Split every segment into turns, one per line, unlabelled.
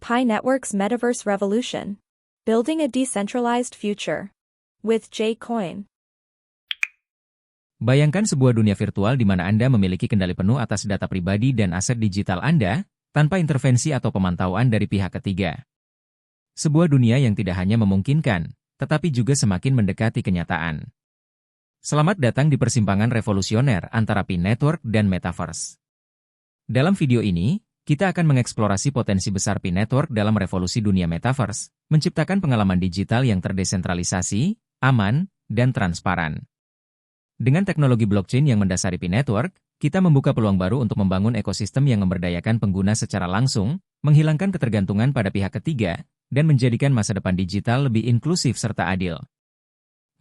Pi Network's Metaverse Revolution. Building a Decentralized Future. With J-Coin.
Bayangkan sebuah dunia virtual di mana Anda memiliki kendali penuh atas data pribadi dan aset digital Anda, tanpa intervensi atau pemantauan dari pihak ketiga. Sebuah dunia yang tidak hanya memungkinkan, tetapi juga semakin mendekati kenyataan. Selamat datang di persimpangan revolusioner antara Pi Network dan Metaverse. Dalam video ini, kita akan mengeksplorasi potensi besar Pi Network dalam revolusi dunia Metaverse, menciptakan pengalaman digital yang terdesentralisasi, aman, dan transparan. Dengan teknologi blockchain yang mendasari Pi Network, kita membuka peluang baru untuk membangun ekosistem yang memberdayakan pengguna secara langsung, menghilangkan ketergantungan pada pihak ketiga, dan menjadikan masa depan digital lebih inklusif serta adil.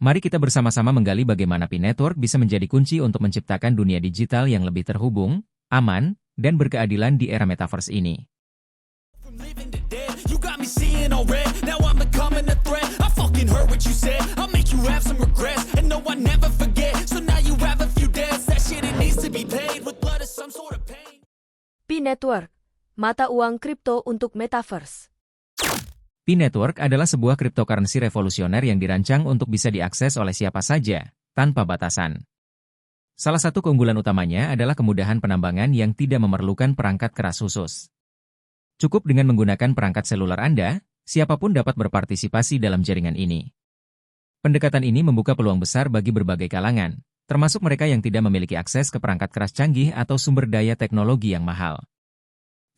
Mari kita bersama-sama menggali bagaimana Pi Network bisa menjadi kunci untuk menciptakan dunia digital yang lebih terhubung, aman, dan berkeadilan di era Metaverse ini.
Pi Network, mata uang kripto untuk Metaverse.
Pi Network adalah sebuah cryptocurrency revolusioner yang dirancang untuk bisa diakses oleh siapa saja, tanpa batasan. Salah satu keunggulan utamanya adalah kemudahan penambangan yang tidak memerlukan perangkat keras khusus. Cukup dengan menggunakan perangkat seluler Anda, siapapun dapat berpartisipasi dalam jaringan ini. Pendekatan ini membuka peluang besar bagi berbagai kalangan, termasuk mereka yang tidak memiliki akses ke perangkat keras canggih atau sumber daya teknologi yang mahal.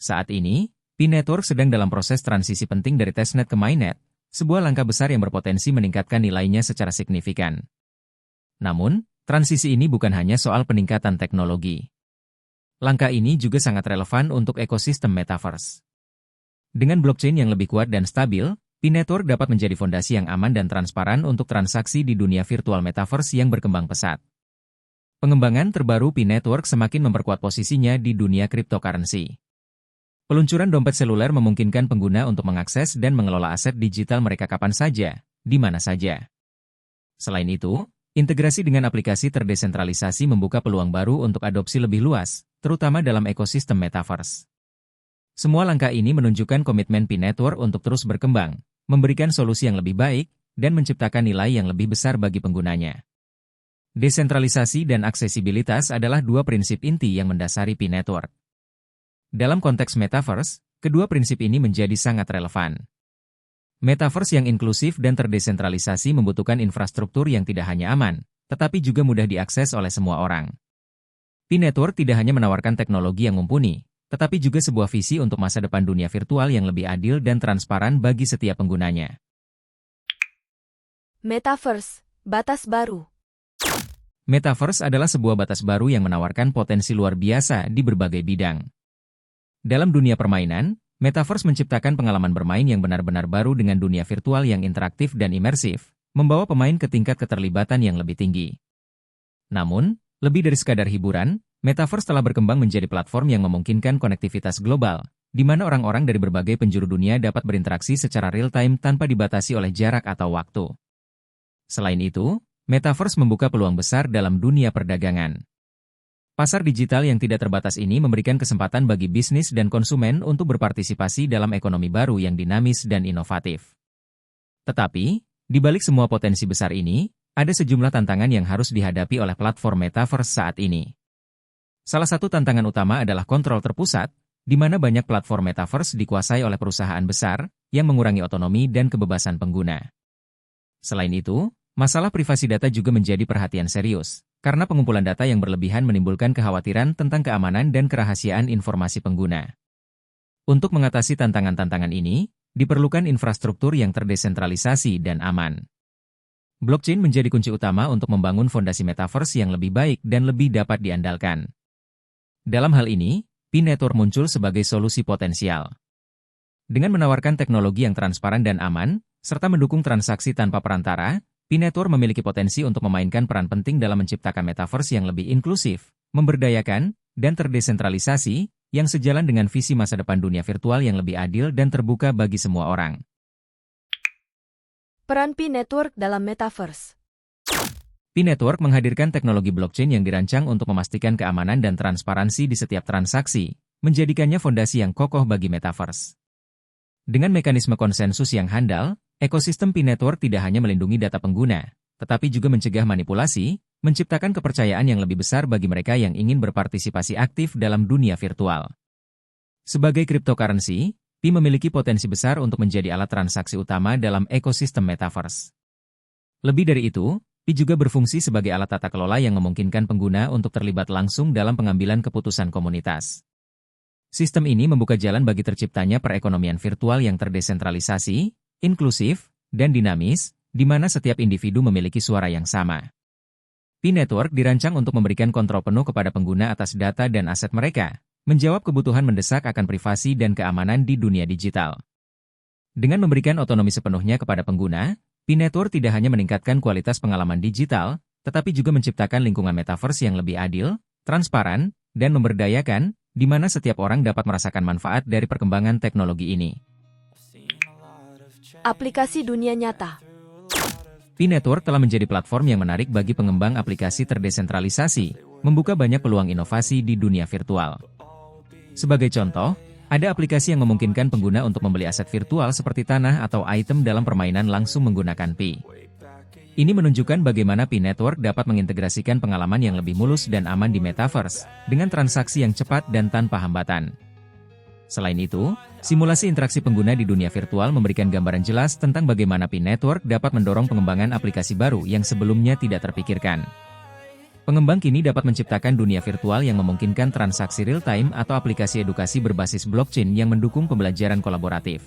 Saat ini, Pi Network sedang dalam proses transisi penting dari testnet ke mainnet, sebuah langkah besar yang berpotensi meningkatkan nilainya secara signifikan. Namun, transisi ini bukan hanya soal peningkatan teknologi. Langkah ini juga sangat relevan untuk ekosistem Metaverse. Dengan blockchain yang lebih kuat dan stabil, Pi Network dapat menjadi fondasi yang aman dan transparan untuk transaksi di dunia virtual Metaverse yang berkembang pesat. Pengembangan terbaru Pi Network semakin memperkuat posisinya di dunia cryptocurrency. Peluncuran dompet seluler memungkinkan pengguna untuk mengakses dan mengelola aset digital mereka kapan saja, di mana saja. Selain itu, integrasi dengan aplikasi terdesentralisasi membuka peluang baru untuk adopsi lebih luas, terutama dalam ekosistem Metaverse. Semua langkah ini menunjukkan komitmen Pi Network untuk terus berkembang, memberikan solusi yang lebih baik, dan menciptakan nilai yang lebih besar bagi penggunanya. Desentralisasi dan aksesibilitas adalah dua prinsip inti yang mendasari Pi Network. Dalam konteks Metaverse, kedua prinsip ini menjadi sangat relevan. Metaverse yang inklusif dan terdesentralisasi membutuhkan infrastruktur yang tidak hanya aman, tetapi juga mudah diakses oleh semua orang. Pi Network tidak hanya menawarkan teknologi yang mumpuni, tetapi juga sebuah visi untuk masa depan dunia virtual yang lebih adil dan transparan bagi setiap penggunanya.
Metaverse, batas baru.
Metaverse adalah sebuah batas baru yang menawarkan potensi luar biasa di berbagai bidang. Dalam dunia permainan, Metaverse menciptakan pengalaman bermain yang benar-benar baru dengan dunia virtual yang interaktif dan imersif, membawa pemain ke tingkat keterlibatan yang lebih tinggi. Namun, lebih dari sekadar hiburan, Metaverse telah berkembang menjadi platform yang memungkinkan konektivitas global, di mana orang-orang dari berbagai penjuru dunia dapat berinteraksi secara real-time tanpa dibatasi oleh jarak atau waktu. Selain itu, Metaverse membuka peluang besar dalam dunia perdagangan. Pasar digital yang tidak terbatas ini memberikan kesempatan bagi bisnis dan konsumen untuk berpartisipasi dalam ekonomi baru yang dinamis dan inovatif. Tetapi, di balik semua potensi besar ini, ada sejumlah tantangan yang harus dihadapi oleh platform Metaverse saat ini. Salah satu tantangan utama adalah kontrol terpusat, di mana banyak platform Metaverse dikuasai oleh perusahaan besar, yang mengurangi otonomi dan kebebasan pengguna. Selain itu, masalah privasi data juga menjadi perhatian serius, karena pengumpulan data yang berlebihan menimbulkan kekhawatiran tentang keamanan dan kerahasiaan informasi pengguna. Untuk mengatasi tantangan-tantangan ini, diperlukan infrastruktur yang terdesentralisasi dan aman. Blockchain menjadi kunci utama untuk membangun fondasi Metaverse yang lebih baik dan lebih dapat diandalkan. Dalam hal ini, Pi Network muncul sebagai solusi potensial. Dengan menawarkan teknologi yang transparan dan aman, serta mendukung transaksi tanpa perantara, Pi Network memiliki potensi untuk memainkan peran penting dalam menciptakan Metaverse yang lebih inklusif, memberdayakan, dan terdesentralisasi, yang sejalan dengan visi masa depan dunia virtual yang lebih adil dan terbuka bagi semua orang.
Peran Pi Network dalam Metaverse.
Pi Network menghadirkan teknologi blockchain yang dirancang untuk memastikan keamanan dan transparansi di setiap transaksi, menjadikannya fondasi yang kokoh bagi Metaverse. Dengan mekanisme konsensus yang handal, ekosistem P-Network tidak hanya melindungi data pengguna, tetapi juga mencegah manipulasi, menciptakan kepercayaan yang lebih besar bagi mereka yang ingin berpartisipasi aktif dalam dunia virtual. Sebagai cryptocurrency, Pi memiliki potensi besar untuk menjadi alat transaksi utama dalam ekosistem metaverse. Lebih dari itu, Pi juga berfungsi sebagai alat tata kelola yang memungkinkan pengguna untuk terlibat langsung dalam pengambilan keputusan komunitas. Sistem ini membuka jalan bagi terciptanya perekonomian virtual yang terdesentralisasi, inklusif, dan dinamis, di mana setiap individu memiliki suara yang sama. P-Network dirancang untuk memberikan kontrol penuh kepada pengguna atas data dan aset mereka, menjawab kebutuhan mendesak akan privasi dan keamanan di dunia digital. Dengan memberikan otonomi sepenuhnya kepada pengguna, P-Network tidak hanya meningkatkan kualitas pengalaman digital, tetapi juga menciptakan lingkungan metaverse yang lebih adil, transparan, dan memberdayakan, di mana setiap orang dapat merasakan manfaat dari perkembangan teknologi ini.
Aplikasi dunia nyata.
P-Network telah menjadi platform yang menarik bagi pengembang aplikasi terdesentralisasi, membuka banyak peluang inovasi di dunia virtual. Sebagai contoh, ada aplikasi yang memungkinkan pengguna untuk membeli aset virtual seperti tanah atau item dalam permainan langsung menggunakan Pi. Ini menunjukkan bagaimana P-Network dapat mengintegrasikan pengalaman yang lebih mulus dan aman di metaverse, dengan transaksi yang cepat dan tanpa hambatan. Selain itu, simulasi interaksi pengguna di dunia virtual memberikan gambaran jelas tentang bagaimana P-Network dapat mendorong pengembangan aplikasi baru yang sebelumnya tidak terpikirkan. Pengembang kini dapat menciptakan dunia virtual yang memungkinkan transaksi real-time atau aplikasi edukasi berbasis blockchain yang mendukung pembelajaran kolaboratif.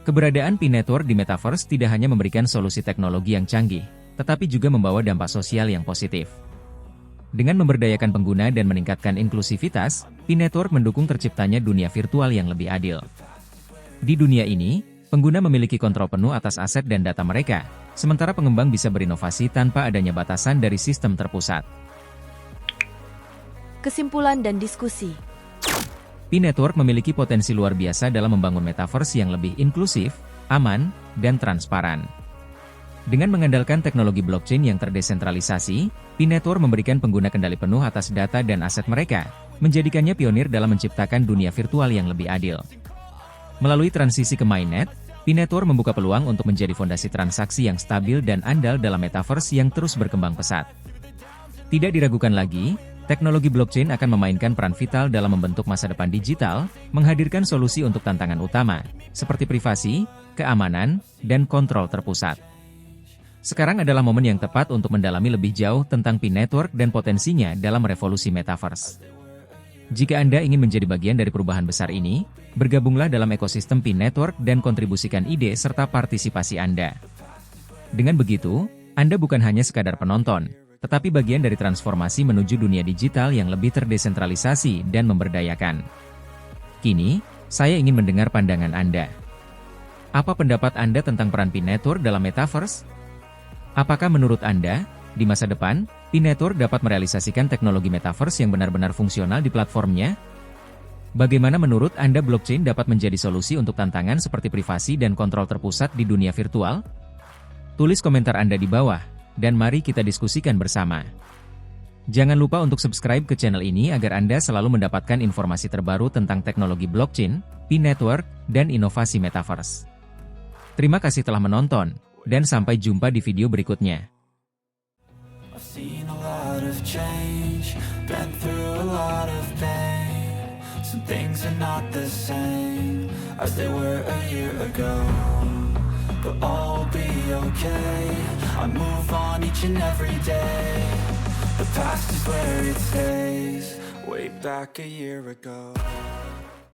Keberadaan P-Network di metaverse tidak hanya memberikan solusi teknologi yang canggih, tetapi juga membawa dampak sosial yang positif. Dengan memberdayakan pengguna dan meningkatkan inklusivitas, P-Network mendukung terciptanya dunia virtual yang lebih adil. Di dunia ini, pengguna memiliki kontrol penuh atas aset dan data mereka, sementara pengembang bisa berinovasi tanpa adanya batasan dari sistem terpusat.
Kesimpulan dan diskusi.
P-Network memiliki potensi luar biasa dalam membangun metaverse yang lebih inklusif, aman, dan transparan. Dengan mengandalkan teknologi blockchain yang terdesentralisasi, P-Network memberikan pengguna kendali penuh atas data dan aset mereka, menjadikannya pionir dalam menciptakan dunia virtual yang lebih adil. Melalui transisi ke mainnet, P-Network membuka peluang untuk menjadi fondasi transaksi yang stabil dan andal dalam metaverse yang terus berkembang pesat. Tidak diragukan lagi, teknologi blockchain akan memainkan peran vital dalam membentuk masa depan digital, menghadirkan solusi untuk tantangan utama, seperti privasi, keamanan, dan kontrol terpusat. Sekarang adalah momen yang tepat untuk mendalami lebih jauh tentang P-Network dan potensinya dalam revolusi metaverse. Jika Anda ingin menjadi bagian dari perubahan besar ini, bergabunglah dalam ekosistem P-Network dan kontribusikan ide serta partisipasi Anda. Dengan begitu, Anda bukan hanya sekadar penonton, tetapi bagian dari transformasi menuju dunia digital yang lebih terdesentralisasi dan memberdayakan. Kini, saya ingin mendengar pandangan Anda. Apa pendapat Anda tentang peran P-Network dalam metaverse? Apakah menurut Anda, di masa depan, P-Network dapat merealisasikan teknologi metaverse yang benar-benar fungsional di platformnya? Bagaimana menurut Anda blockchain dapat menjadi solusi untuk tantangan seperti privasi dan kontrol terpusat di dunia virtual? Tulis komentar Anda di bawah, dan mari kita diskusikan bersama. Jangan lupa untuk subscribe ke channel ini agar Anda selalu mendapatkan informasi terbaru tentang teknologi blockchain, P-Network, dan inovasi metaverse. Terima kasih telah menonton, dan sampai jumpa di video berikutnya.
I've seen a lot of change, been through a lot of pain. Some things are not the same as they were a year ago, but all will be okay. I move on each and every day. The past is where it stays, way back a year ago.